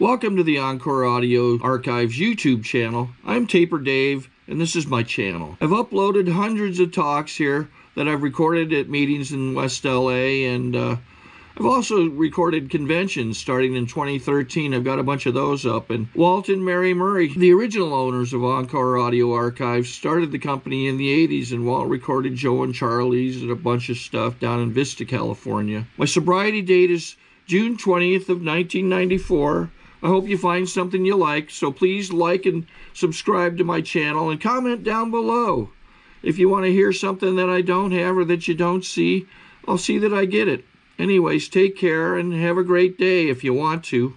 Welcome to the Encore Audio Archives YouTube channel. I'm Taper Dave, and this is my channel. I've uploaded hundreds of talks here that I've recorded at meetings in West LA, and I've also recorded conventions starting in 2013. I've got a bunch of those up. And Walt and Mary Murray, the original owners of Encore Audio Archives, started the company in the 80s, and Walt recorded Joe and Charlie's and a bunch of stuff down in Vista, California. My sobriety date is June 20th of 1994. I hope you find something you like, so please like and subscribe to my channel and comment down below. If you want to hear something that I don't have or that you don't see, I'll see that I get it. Anyways, take care and have a great day if you want to.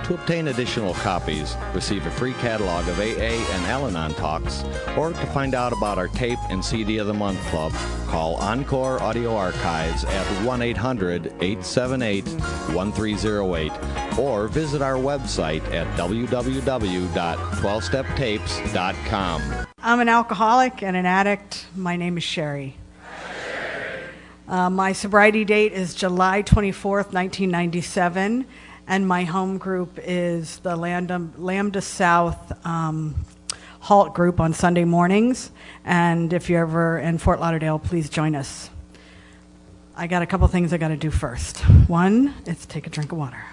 To obtain additional copies, receive a free catalog of AA and Al-Anon talks, or to find out about our tape and CD of the Month Club, call Encore Audio Archives at 1-800-878-1308 or visit our website at www.12steptapes.com. I'm an alcoholic and an addict. My name is Sherri. My sobriety date is July 24th, 1997. And my home group is the Lambda South Halt group on Sunday mornings. And if you're ever in Fort Lauderdale, please join us. I got a couple things I got to do first. One is take a drink of water.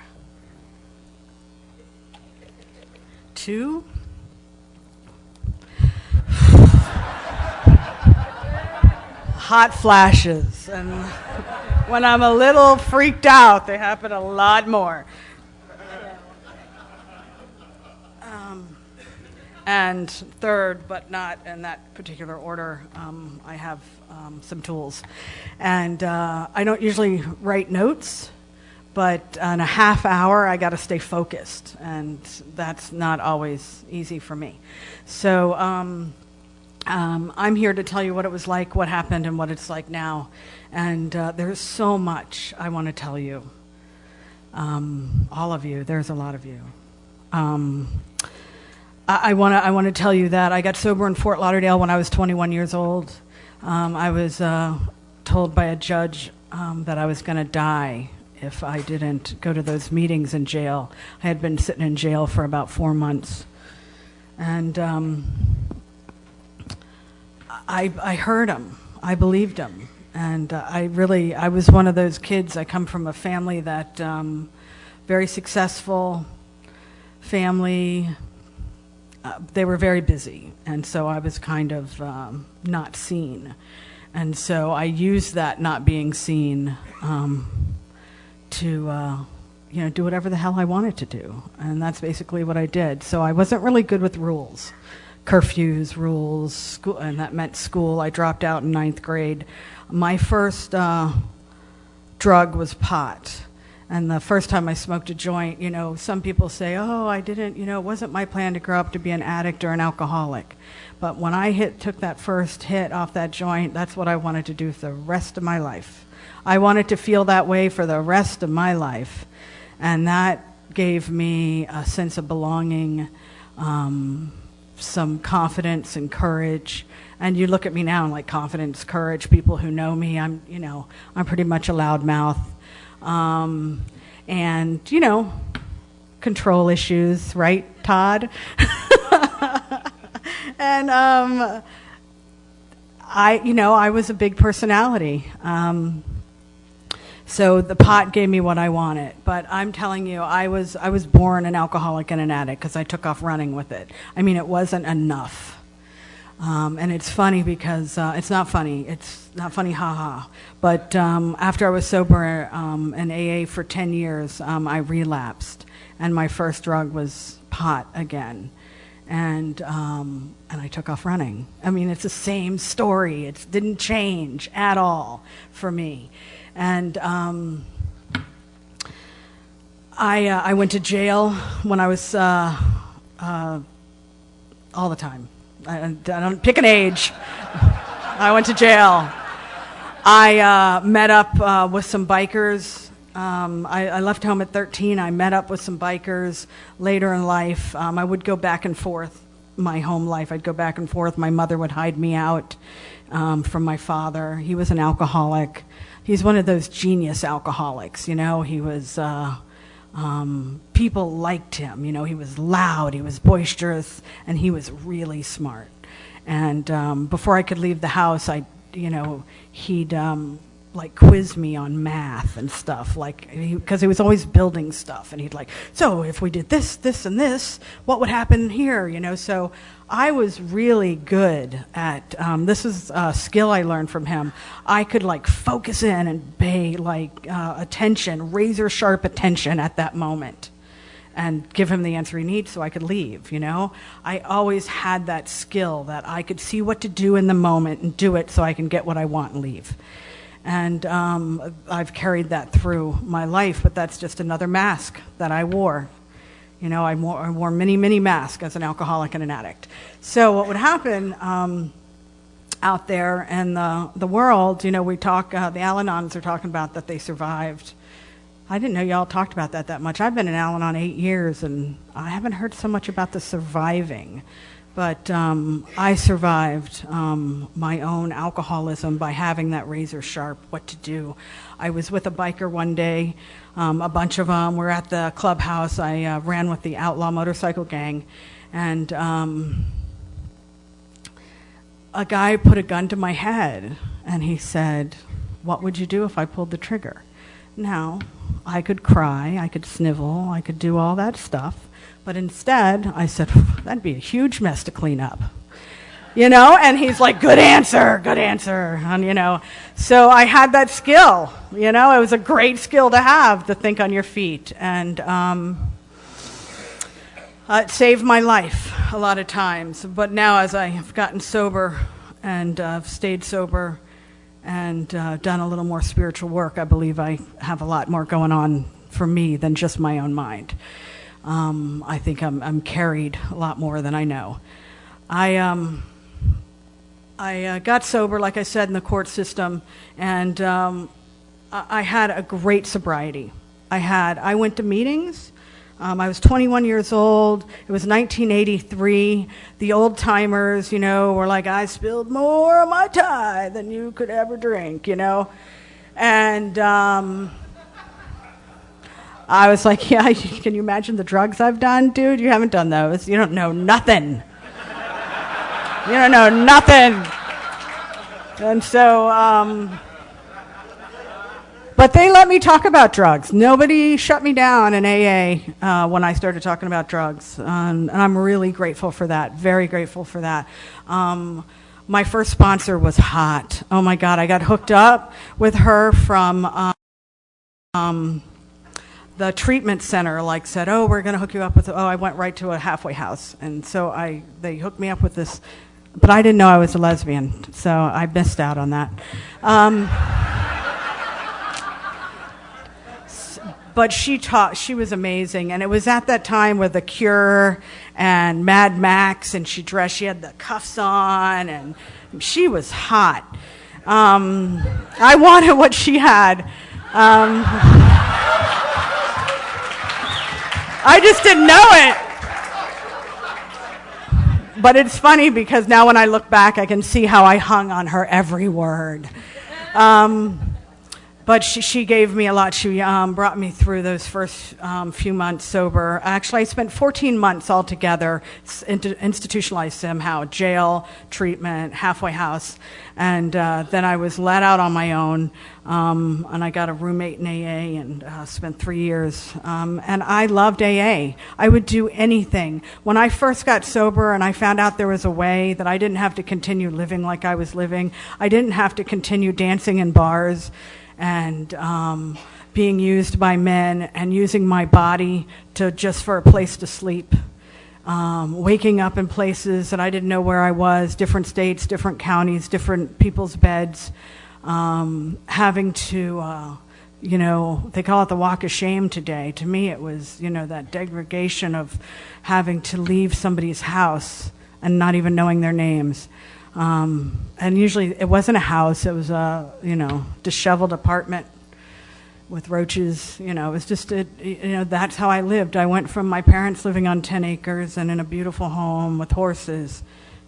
2, hot flashes. And when I'm a little freaked out, they happen a lot more. And third, but not in that particular order, I have some tools. And I don't usually write notes, but in a half hour, I got to stay focused. And that's not always easy for me. So I'm here to tell you what it was like, what happened, and what it's like now. And there's so much I want to tell you. All of you. There's a lot of you. I want to tell you that I got sober in Fort Lauderdale when I was 21 years old. I was told by a judge that I was going to die if I didn't go to those meetings in jail. I had been sitting in jail for about 4 months. And I heard him. I believed him. And I was one of those kids. I come from a family that, very successful family. They were very busy, and so I was kind of not seen. And so I used that not being seen to do whatever the hell I wanted to do. And that's basically what I did. So I wasn't really good with rules. Curfews, rules, school, and that meant school. I dropped out in 9th grade. My first drug was pot. And the first time I smoked a joint, some people say, oh, I didn't, it wasn't my plan to grow up to be an addict or an alcoholic. But when I took that first hit off that joint, that's what I wanted to do for the rest of my life. I wanted to feel that way for the rest of my life. And that gave me a sense of belonging, some confidence and courage. And you look at me now and like confidence, courage, people who know me, I'm pretty much a loudmouth. And, control issues, right, Todd? And I was a big personality. So the pot gave me what I wanted. But I'm telling you, I was born an alcoholic and an addict because I took off running with it. I mean, it wasn't enough. And it's funny because it's not funny, haha. But after I was sober in AA for 10 years, I relapsed, and my first drug was pot again, and I took off running. I mean, it's the same story. It didn't change at all for me, and I went to jail when I was all the time. I don't pick an age. I went to jail. I met up with some bikers. I left home at 13. I met up with some bikers later in life. I would go back and forth my home life. I'd go back and forth. My mother would hide me out from my father. He was an alcoholic. He's one of those genius alcoholics, you know. He was People liked him. You know, he was loud, he was boisterous, and he was really smart. And before I could leave the house, he'd like quiz me on math and stuff, like, because he was always building stuff, and he'd like, so if we did this, this, and this, what would happen here, you know? So I was really good at, this is a skill I learned from him. I could like focus in and pay like attention, razor sharp attention at that moment, and give him the answer he needs so I could leave, you know? I always had that skill that I could see what to do in the moment and do it so I can get what I want and leave. And I've carried that through my life, but that's just another mask that I wore. You know, I wore many, many masks as an alcoholic and an addict. So what would happen out there in the world, you know, we talk, the Al-Anons are talking about that they survived. I didn't know y'all talked about that much. I've been in Al-Anon 8 years, and I haven't heard so much about the surviving. But I survived my own alcoholism by having that razor sharp what to do. I was with a biker one day, a bunch of them were at the clubhouse. I ran with the outlaw motorcycle gang, and a guy put a gun to my head, and he said, "What would you do if I pulled the trigger?" Now, I could cry, I could snivel, I could do all that stuff. But instead, I said, that'd be a huge mess to clean up. You know, and he's like, good answer. And, you know, so I had that skill, you know, it was a great skill to have, to think on your feet. And it saved my life a lot of times. But now as I've gotten sober and stayed sober and done a little more spiritual work, I believe I have a lot more going on for me than just my own mind. I think I'm carried a lot more than I know. I got sober, like I said, in the court system, and I had a great sobriety. I went to meetings. I was 21 years old. It was 1983. The old timers, you know, were like, I spilled more of my tie than you could ever drink, you know, and I was like, yeah, can you imagine the drugs I've done? Dude, you haven't done those. You don't know nothing. You don't know nothing. And so, but they let me talk about drugs. Nobody shut me down in AA when I started talking about drugs. And I'm really grateful for that, very grateful for that. My first sponsor was hot. Oh my God, I got hooked up with her from the treatment center, like said, oh, we're going to hook you up with, I went right to a halfway house. And so they hooked me up with this, but I didn't know I was a lesbian, so I missed out on that. But she was amazing. And it was at that time with The Cure and Mad Max, and she had the cuffs on, and she was hot. I wanted what she had. I just didn't know it. But it's funny because now when I look back, I can see how I hung on her every word. But she gave me a lot. She brought me through those first few months sober. Actually, I spent 14 months altogether, institutionalized somehow, jail, treatment, halfway house. And then I was let out on my own, and I got a roommate in AA and spent 3 years. And I loved AA. I would do anything. When I first got sober and I found out there was a way that I didn't have to continue living like I was living, I didn't have to continue dancing in bars and being used by men and using my body just for a place to sleep, waking up in places that I didn't know where I was, different states, different counties, different people's beds, having to, they call it the walk of shame today. To me, it was, that degradation of having to leave somebody's house and not even knowing their names. And usually it wasn't a house, it was a, disheveled apartment with roaches, it was just, that's how I lived. I went from my parents living on 10 acres and in a beautiful home with horses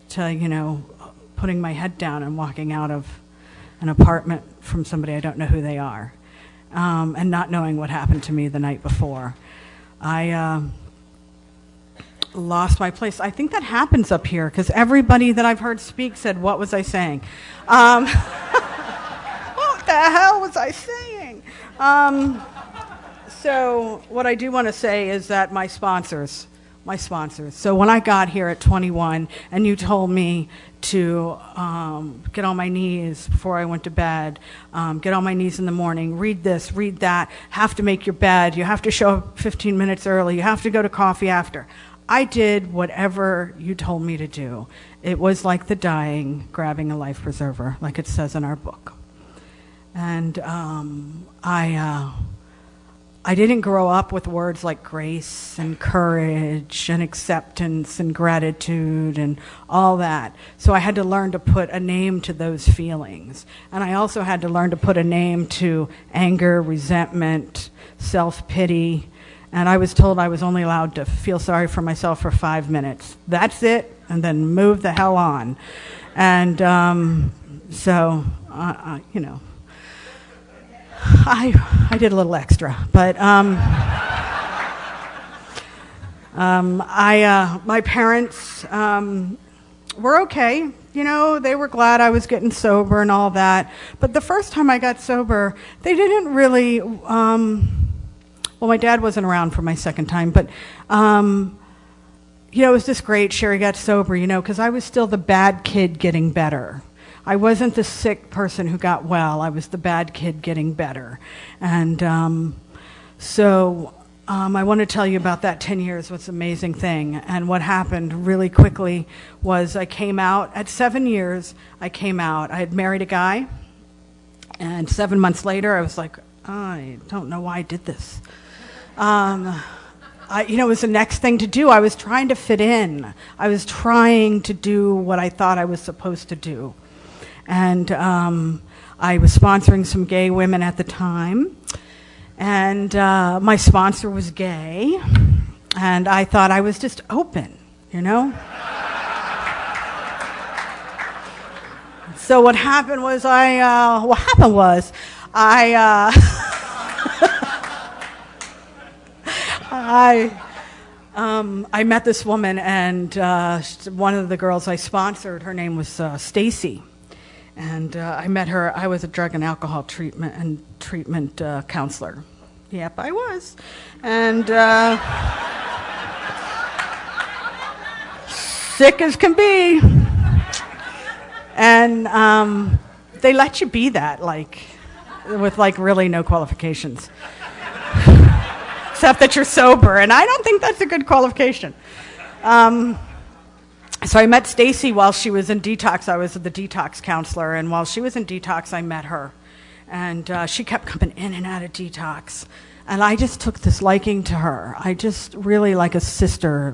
to, putting my head down and walking out of an apartment from somebody I don't know who they are. and not knowing what happened to me the night before. I lost my place. I think that happens up here because everybody that I've heard speak said, "What was I saying?" What the hell was I saying? So what I do want to say is that my sponsors. So when I got here at 21 and you told me to get on my knees before I went to bed, get on my knees in the morning, read this, read that, have to make your bed, you have to show up 15 minutes early, you have to go to coffee after. I did whatever you told me to do. It was like the dying grabbing a life preserver, like it says in our book. And I didn't grow up with words like grace and courage and acceptance and gratitude and all that. So I had to learn to put a name to those feelings. And I also had to learn to put a name to anger, resentment, self-pity. And I was told I was only allowed to feel sorry for myself for 5 minutes. That's it, and then move the hell on. And you know, I did a little extra, but my parents were okay. You know, they were glad I was getting sober and all that. But the first time I got sober, they didn't really. Well, my dad wasn't around for my second time, but you know, it was just great. Sherri got sober, you know, because I was still the bad kid getting better. I wasn't the sick person who got well. I was the bad kid getting better. And so I want to tell you about that 10 years, what's an amazing thing. And what happened really quickly was I came out. At 7 years, I came out. I had married a guy. And 7 months later, I was like, I don't know why I did this. You know, it was the next thing to do. I was trying to fit in. I was trying to do what I thought I was supposed to do. And I was sponsoring some gay women at the time. And my sponsor was gay. And I thought I was just open, you know? So what happened was I met this woman, and one of the girls I sponsored, her name was Stacy, and I met her. I was a drug and alcohol treatment counselor. Yep, I was, and sick as can be, and they let you be that, like, with like really no qualifications. Except that you're sober, and I don't think that's a good qualification. So I met Stacy while she was in detox. I was the detox counselor, and while she was in detox, I met her. And she kept coming in and out of detox. And I just took this liking to her. I just really, like a sister,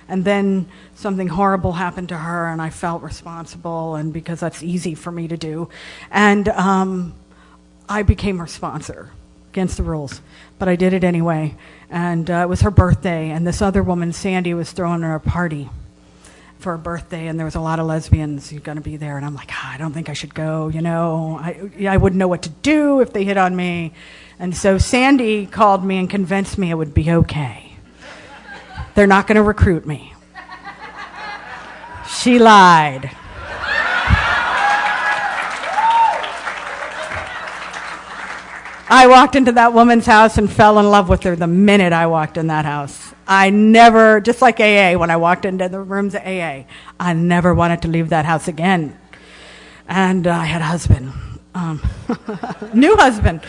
and then something horrible happened to her, and I felt responsible, and because that's easy for me to do. And I became her sponsor. Against the rules, but I did it anyway. And it was her birthday, and this other woman, Sandy, was throwing her a party for her birthday, and there was a lot of lesbians who were going to be there, and I'm like, I don't think I should go, you know. I wouldn't know what to do if they hit on me. And so Sandy called me and convinced me it would be okay. They're not going to recruit me. She lied. I walked into that woman's house and fell in love with her the minute I walked in that house. I never, just like AA, when I walked into the rooms at AA, I never wanted to leave that house again. And I had a husband, new husband.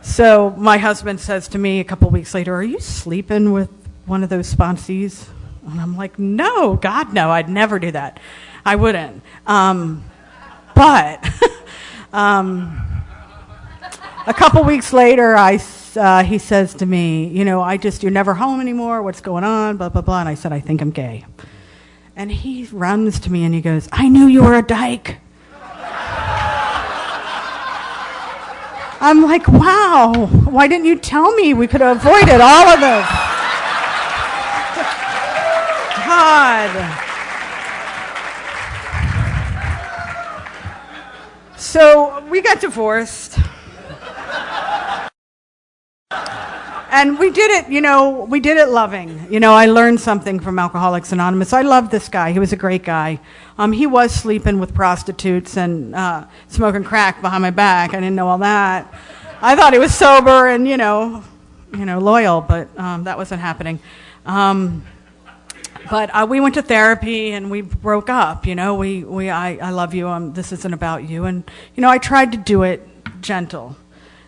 So my husband says to me a couple weeks later, "Are you sleeping with one of those sponsees?" And I'm like, "No, God, no, I'd never do that. I wouldn't." But a couple weeks later, he says to me, "You know, you're never home anymore. What's going on? Blah, blah, blah." And I said, "I think I'm gay." And he runs to me and he goes, "I knew you were a dyke." I'm like, wow, why didn't you tell me? We could have avoided all of this. God. So we got divorced. And we did it, we did it loving. I learned something from Alcoholics Anonymous. I loved this guy. He was a great guy. He was sleeping with prostitutes and smoking crack behind my back. I didn't know all that. I thought he was sober and, loyal, but that wasn't happening. But we went to therapy and we broke up. I love you. This isn't about you. And, I tried to do it gentle.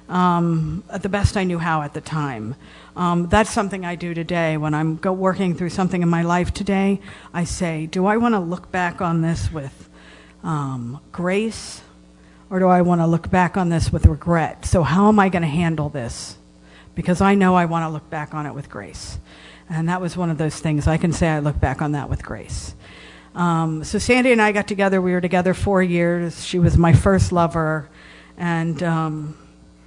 At the best I knew how at the time. That's something I do today. When I'm working through something in my life today, I say, do I want to look back on this with grace, or do I want to look back on this with regret? So how am I going to handle this? Because I know I want to look back on it with grace. And that was one of those things. I can say I look back on that with grace. So Sandy and I got together. We were together 4 years. She was my first lover. And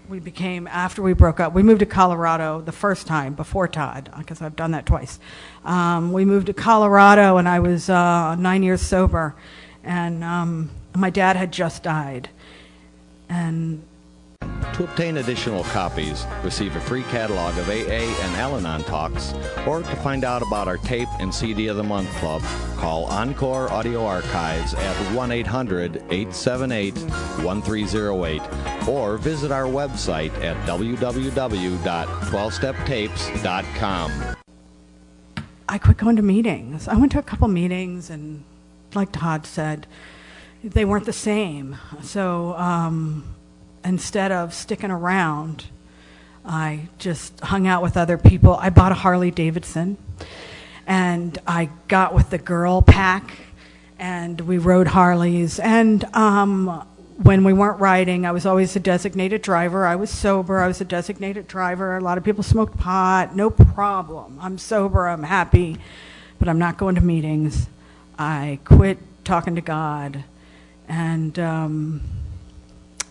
we became, after we broke up, we moved to Colorado the first time, before Todd, because I've done that twice. We moved to Colorado, and I was 9 years sober, and my dad had just died. And to obtain additional copies, receive a free catalog of AA and Al-Anon talks, or to find out about our tape and CD of the Month Club, call Encore Audio Archives at 1-800-878-1308, or visit our website at www.12steptapes.com. I quit going to meetings. I went to a couple meetings, and like Todd said, they weren't the same. So instead of sticking around, I just hung out with other people. I bought a Harley Davidson, and I got with the girl pack, and we rode Harleys. And when we weren't riding, I was always a designated driver. I was sober. I was a designated driver. A lot of people smoked pot. No problem. I'm sober. I'm happy, but I'm not going to meetings. I quit talking to God, and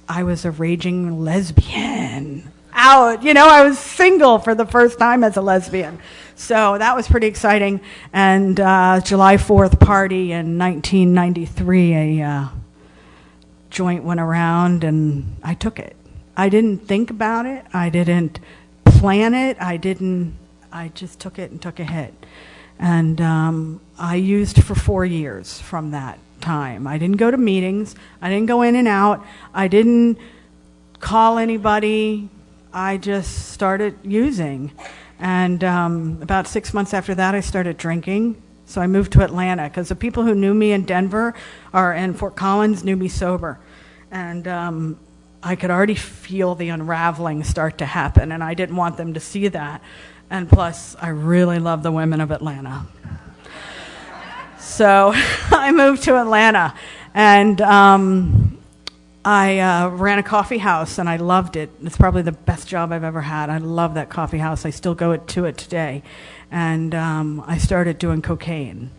I was a raging lesbian. Out, I was single for the first time as a lesbian. So that was pretty exciting. And July 4th party in 1993, a joint went around, and I took it. I didn't think about it. I didn't plan it. I just took it and took a hit. And I used for 4 years from that time. I didn't go to meetings. I didn't go in and out. I didn't call anybody. I just started using. And about 6 months after that, I started drinking. So I moved to Atlanta, because the people who knew me in Denver or in Fort Collins knew me sober. And I could already feel the unraveling start to happen, and I didn't want them to see that. And plus, I really love the women of Atlanta. So I moved to Atlanta, and I ran a coffee house, and I loved it. It's probably the best job I've ever had. I love that coffee house. I still go to it today. And I started doing cocaine.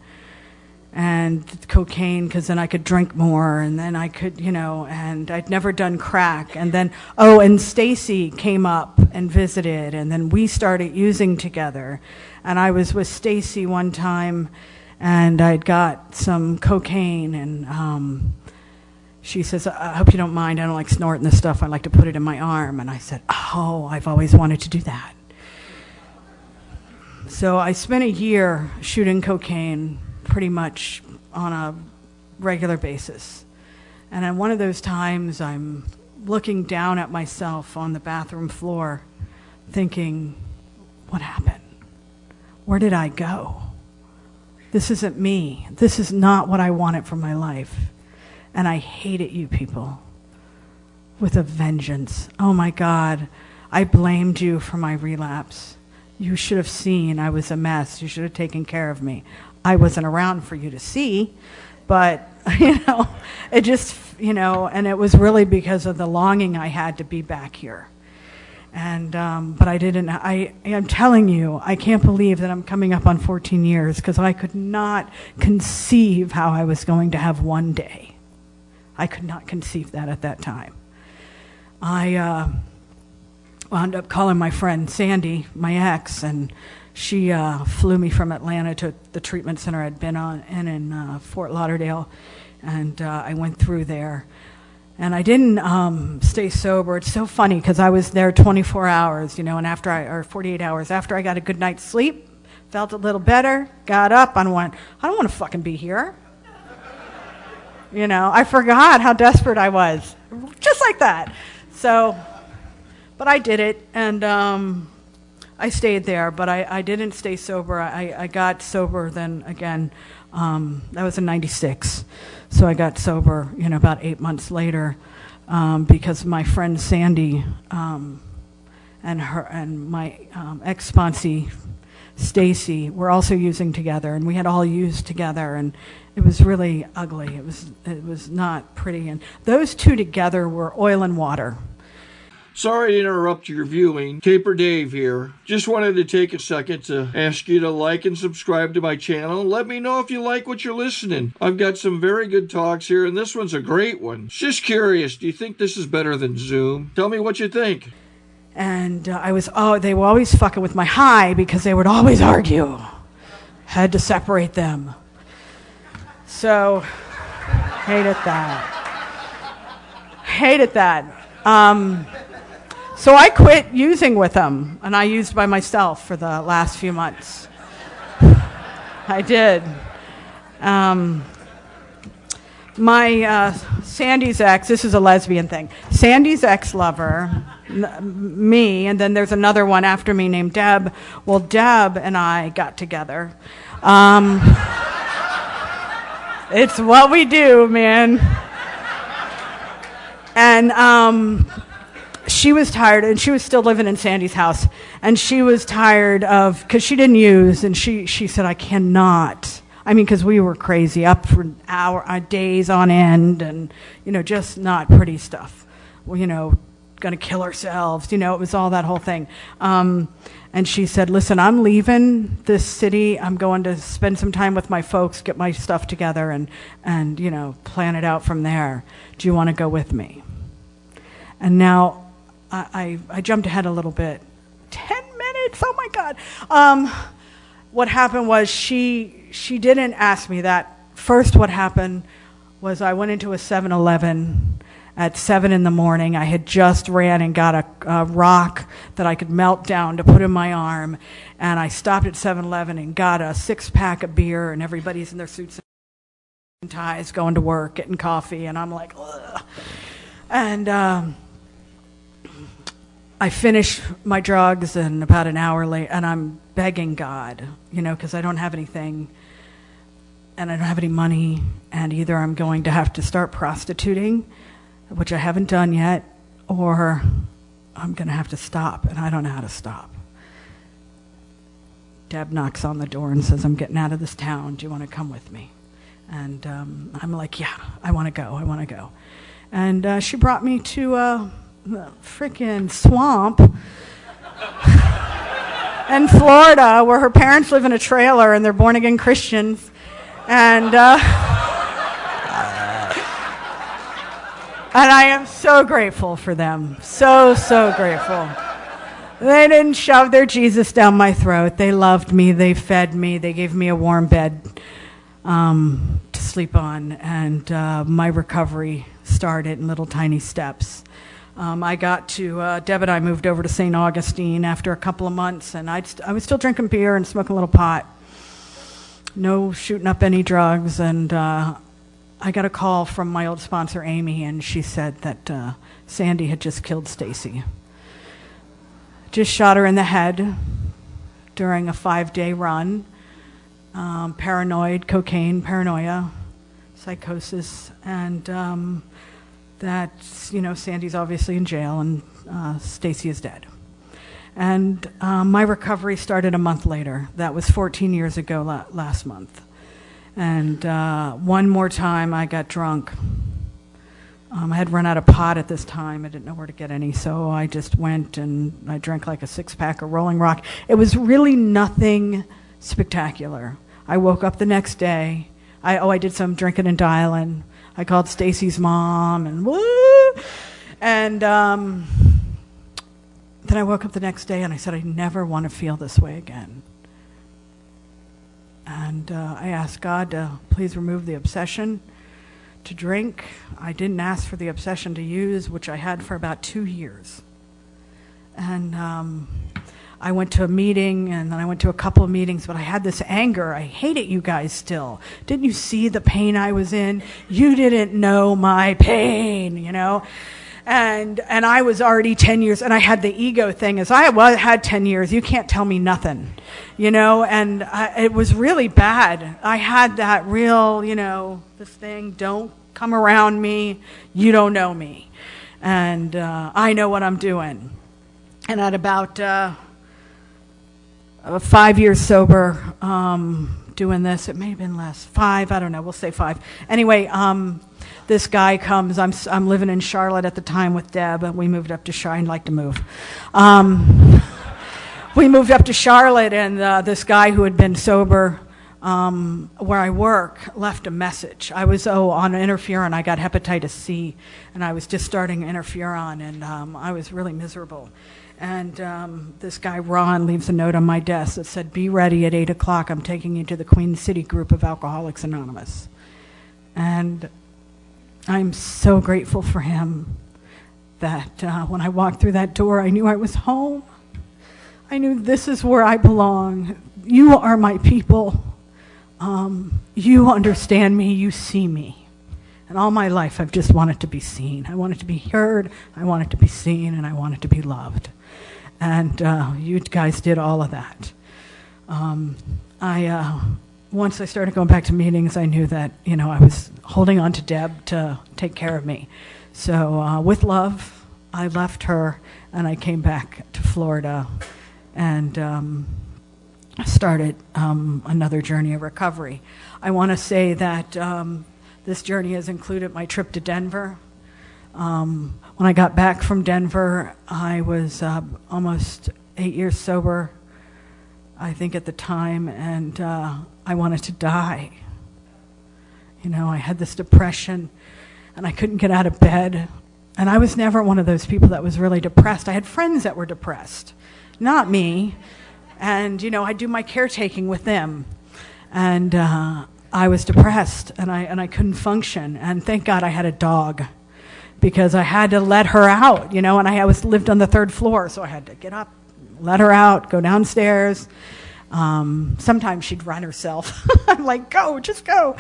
And cocaine, because then I could drink more, and then I could, and I'd never done crack. And then, and Stacy came up and visited, and then we started using together. And I was with Stacy one time, and I'd got some cocaine, and she says, I hope you don't mind. I don't like snorting this stuff. I like to put it in my arm. And I said, I've always wanted to do that. So I spent a year shooting cocaine pretty much on a regular basis. And on one of those times, I'm looking down at myself on the bathroom floor, thinking, what happened? Where did I go? This isn't me. This is not what I wanted for my life. And I hated you people with a vengeance. Oh my God, I blamed you for my relapse. You should have seen I was a mess. You should have taken care of me. I wasn't around for you to see, but, it just, and it was really because of the longing I had to be back here. And, but I'm telling you, I can't believe that I'm coming up on 14 years, because I could not conceive how I was going to have one day. I could not conceive that at that time. I wound up calling my friend Sandy, my ex, and she flew me from Atlanta to the treatment center I'd been in Fort Lauderdale, and I went through there. And I didn't stay sober. It's so funny because I was there 24 hours, and or 48 hours after I got a good night's sleep, felt a little better, got up, and went, I don't want to fucking be here. I forgot how desperate I was, just like that. So, but I did it, and I stayed there, but I didn't stay sober. I got sober then again. That was in '96. So I got sober, about 8 months later, because my friend Sandy and my ex-sponsee Stacy were also using together, and we had all used together, and it was really ugly. It was not pretty, and those two together were oil and water. Sorry to interrupt your viewing. Taper Dave here. Just wanted to take a second to ask you to like and subscribe to my channel. Let me know if you like what you're listening. I've got some very good talks here, and this one's a great one. Just curious, do you think this is better than Zoom? Tell me what you think. And they were always fucking with my high because they would always argue. Had to separate them. So, hated that. So I quit using with them, and I used by myself for the last few months. I did. My Sandy's ex, this is a lesbian thing, Sandy's ex-lover, me, and then there's another one after me named Deb. Well, Deb and I got together. It's what we do, man. And she was tired, and she was still living in Sandy's house, and she was tired of, because she didn't use, and she said, I cannot. Because we were crazy, up for days on end, and, just not pretty stuff. Well, going to kill ourselves, it was all that whole thing. And she said, listen, I'm leaving this city. I'm going to spend some time with my folks, get my stuff together, and plan it out from there. Do you want to go with me? And now, I jumped ahead a little bit. 10 minutes, oh my God. What happened was she didn't ask me that. First, what happened was I went into a 7-Eleven at 7 in the morning. I had just ran and got a rock that I could melt down to put in my arm. And I stopped at 7-Eleven and got a 6-pack of beer, and everybody's in their suits and ties going to work, getting coffee. And I'm like, ugh. And I finished my drugs, and about an hour later, and I'm begging God, because I don't have anything, and I don't have any money, and either I'm going to have to start prostituting, which I haven't done yet, or I'm going to have to stop, and I don't know how to stop. Deb knocks on the door and says, I'm getting out of this town. Do you want to come with me? And I'm like, yeah, I want to go. And she brought me to a freaking swamp in Florida, where her parents live in a trailer and they're born again Christians, and I am so grateful for them, so grateful. They didn't shove their Jesus down my throat. They loved me, they fed me, they gave me a warm bed to sleep on, and my recovery started in little tiny steps. I got to, Deb and I moved over to St. Augustine after a couple of months, and I was still drinking beer and smoking a little pot. No shooting up any drugs, and I got a call from my old sponsor, Amy, and she said that Sandy had just killed Stacy. Just shot her in the head during a 5-day run. Paranoid, cocaine, paranoia, psychosis, and Sandy's obviously in jail, and Stacy is dead. And my recovery started a month later. That was 14 years ago last month. And one more time I got drunk. I had run out of pot at this time. I didn't know where to get any, so I just went and I drank like a 6-pack of Rolling Rock. It was really nothing spectacular. I woke up the next day. I did some drinking and dialing. I called Stacy's mom, and woo! And then I woke up the next day and I said, I never want to feel this way again. And I asked God to please remove the obsession, to drink. I didn't ask for the obsession to use, which I had for about 2 years. And I went to a meeting, and then I went to a couple of meetings, but I had this anger. I hated you guys still. Didn't you see the pain I was in? You didn't know my pain, you know? And I was already 10 years, and I had the ego thing as I had 10 years. You can't tell me nothing, you know? And it was really bad. I had that real, you know, this thing, don't come around me. You don't know me. And I know what I'm doing. And at about 5 years sober, doing this, it may have been less, 5, I don't know, we'll say 5. Anyway, this guy comes, I'm living in Charlotte at the time with Deb, and we moved up to Charlotte. I'd like to move. We moved up to Charlotte, and this guy who had been sober where I work left a message. I was on interferon. I got hepatitis C, and I was just starting interferon, and I was really miserable. And this guy, Ron, leaves a note on my desk that said, "Be ready at 8 o'clock. I'm taking you to the Queen City group of Alcoholics Anonymous." And I'm so grateful for him that when I walked through that door, I knew I was home. I knew this is where I belong. You are my people. You understand me. You see me. And all my life, I've just wanted to be seen. I wanted to be heard. I wanted to be seen, and I wanted to be loved. And you guys did all of that. Once I started going back to meetings, I knew that, you know, I was holding on to Deb to take care of me. So with love, I left her, and I came back to Florida and started another journey of recovery. I want to say that this journey has included my trip to Denver. When I got back from Denver, I was almost 8 years sober, I think at the time, and I wanted to die. You know, I had this depression, and I couldn't get out of bed. And I was never one of those people that was really depressed. I had friends that were depressed, not me. And, you know, I do my caretaking with them. And I was depressed, and I couldn't function. And thank God I had a dog, because I had to let her out, you know, and I lived on the 3rd floor, so I had to get up, let her out, go downstairs. Sometimes she'd run herself. I'm like, go, just go.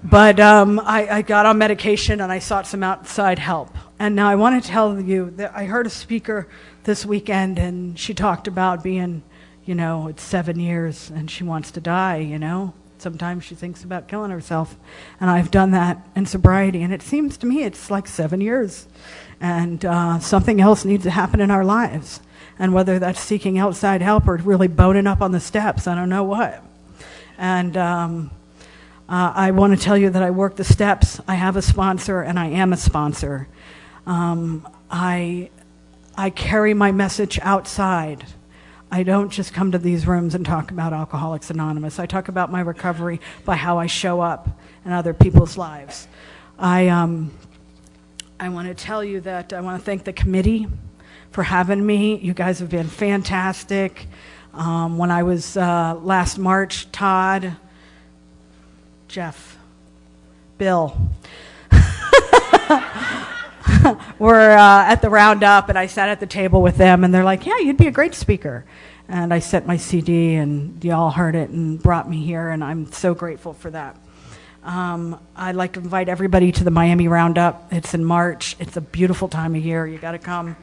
But I got on medication, and I sought some outside help. And now I want to tell you that I heard a speaker this weekend, and she talked about being, you know, it's 7 years, and she wants to die, you know. Sometimes she thinks about killing herself. And I've done that in sobriety, and it seems to me it's like 7 years. And something else needs to happen in our lives. And whether that's seeking outside help or really boning up on the steps, I don't know what. And I want to tell you that I work the steps. I have a sponsor, and I am a sponsor. I carry my message outside. I don't just come to these rooms and talk about Alcoholics Anonymous. I talk about my recovery by how I show up in other people's lives. I want to tell you that I want to thank the committee for having me. You guys have been fantastic. When I was last March, Todd, Jeff, Bill were at the roundup, and I sat at the table with them, and they're like, "Yeah, you'd be a great speaker." And I sent my CD, and y'all heard it and brought me here, and I'm so grateful for that. I'd like to invite everybody to the Miami Roundup. It's in March. It's a beautiful time of year. You got to come.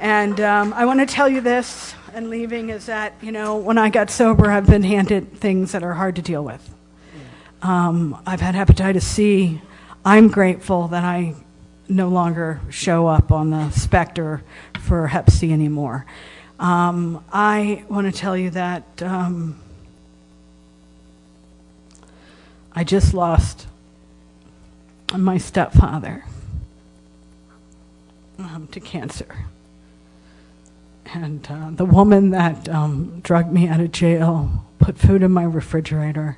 And I want to tell you this, and leaving, is that, you know, when I got sober, I've been handed things that are hard to deal with. I've had hepatitis C. I'm grateful that I no longer show up on the specter for hep C anymore. I want to tell you that I just lost my stepfather to cancer. And the woman that drugged me out of jail, put food in my refrigerator,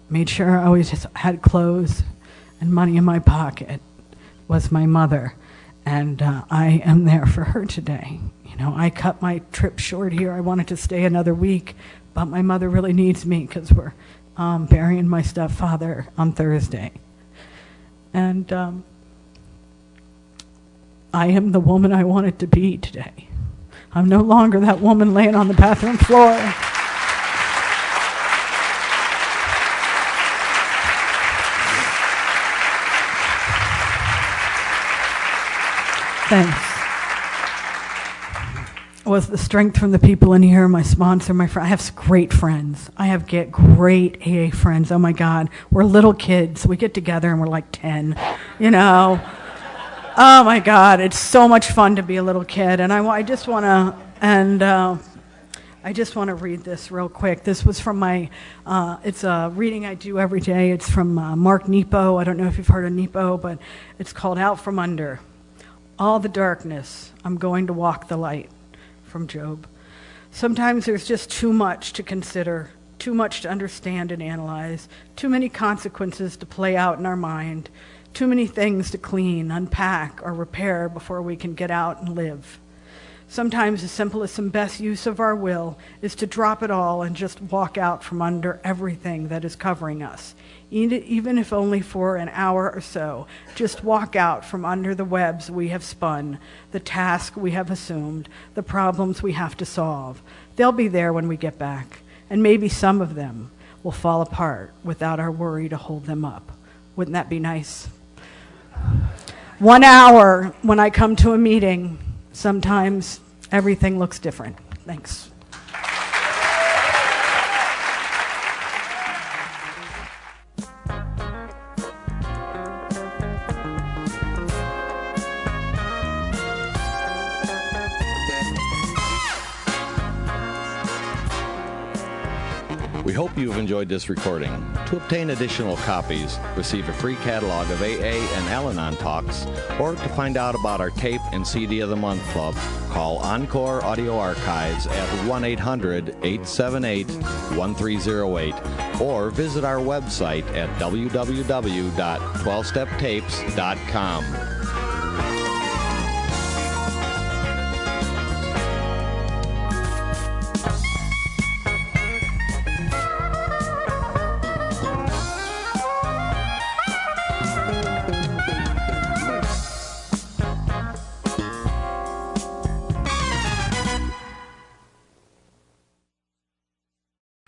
made sure I always had clothes and money in my pocket, was my mother. And I am there for her today. You know, I cut my trip short here. I wanted to stay another week, but my mother really needs me because we're burying my stepfather on Thursday. And I am the woman I wanted to be today. I'm no longer that woman laying on the bathroom floor. Thanks. It was the strength from the people in here, my sponsor, my friend. I have great friends. I have great AA friends. Oh my God. We're little kids. We get together and we're like 10, you know. Oh my God. It's so much fun to be a little kid. And I just want to read this real quick. This was from my, it's a reading I do every day. It's from Mark Nepo. I don't know if you've heard of Nepo, but it's called Out From Under. All the darkness, I'm going to walk the light, from Job. Sometimes there's just too much to consider, too much to understand and analyze, too many consequences to play out in our mind, too many things to clean, unpack, or repair before we can get out and live. Sometimes the simplest and best use of our will is to drop it all and just walk out from under everything that is covering us. Even if only for an hour or so, just walk out from under the webs we have spun, the task we have assumed, the problems we have to solve. They'll be there when we get back, and maybe some of them will fall apart without our worry to hold them up. Wouldn't that be nice? 1 hour when I come to a meeting, sometimes everything looks different. Thanks. We hope you've enjoyed this recording. To obtain additional copies, receive a free catalog of AA and Al-Anon talks, or to find out about our Tape and CD of the Month Club, call Encore Audio Archives at 1-800-878-1308, or visit our website at www.12steptapes.com.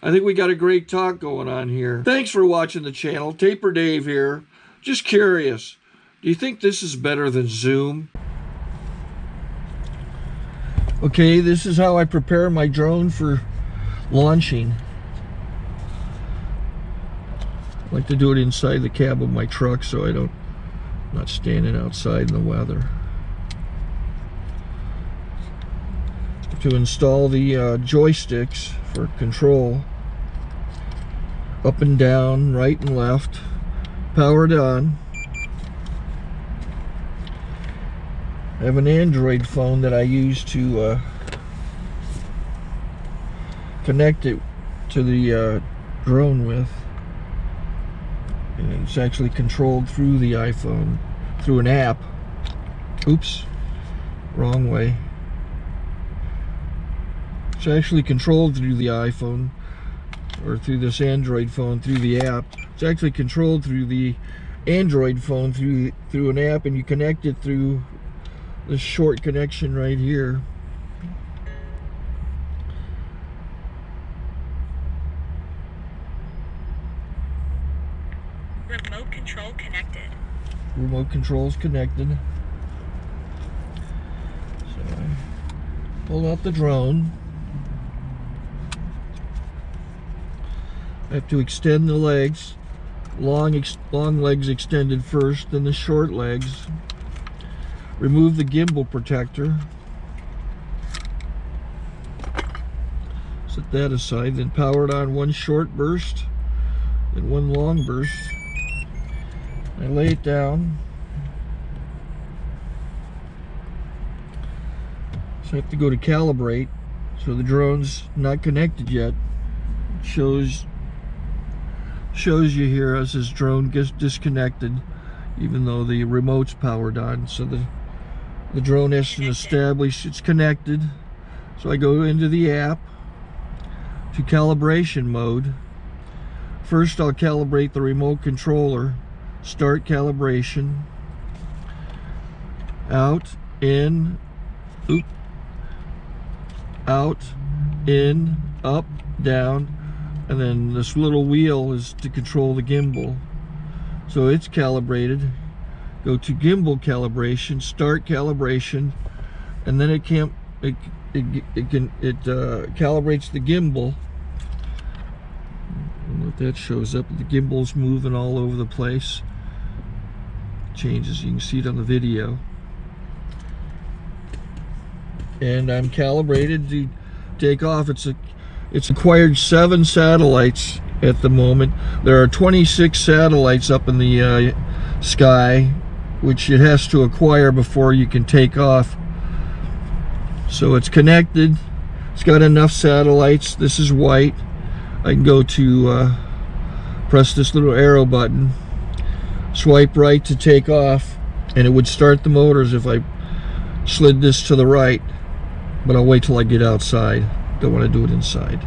I think we got a great talk going on here. Thanks for watching the channel. Taper Dave here. Just curious, do you think this is better than Zoom? Okay, this is how I prepare my drone for launching. I like to do it inside the cab of my truck so I'm not standing outside in the weather. To install the joysticks for control, up and down, right and left, powered on. I have an Android phone that I use to connect it to the drone with, and it's actually controlled through the iPhone, through an app. Oops, wrong way. It's actually controlled through the iPhone, or through this Android phone, through the app. It's actually controlled through the Android phone, through an app, and you connect it through this short connection right here. Remote control connected. Remote control's connected. So I pull out the drone. I have to extend the legs, long legs extended first, then the short legs. Remove the gimbal protector. Set that aside, then power it on one short burst, then one long burst. I lay it down. So I have to go to calibrate. So the drone's not connected yet. It shows you here as this drone gets disconnected, even though the remote's powered on. So the The drone has to establish it's connected. So I go into the app to calibration mode. First I'll calibrate the remote controller. Start calibration. Out, in, oop, out, in, up, down, and then this little wheel is to control the gimbal. So it's calibrated. Go to gimbal calibration, start calibration, and then it calibrates the gimbal. And if that shows up, the gimbal's moving all over the place. Changes, you can see it on the video. And I'm calibrated to take off. It's acquired 7 satellites at the moment. There are 26 satellites up in the sky, which it has to acquire before you can take off. So it's connected. It's got enough satellites. This is white. I can go to press this little arrow button, swipe right to take off, and it would start the motors if I slid this to the right. But I'll wait till I get outside. Don't want to do it inside.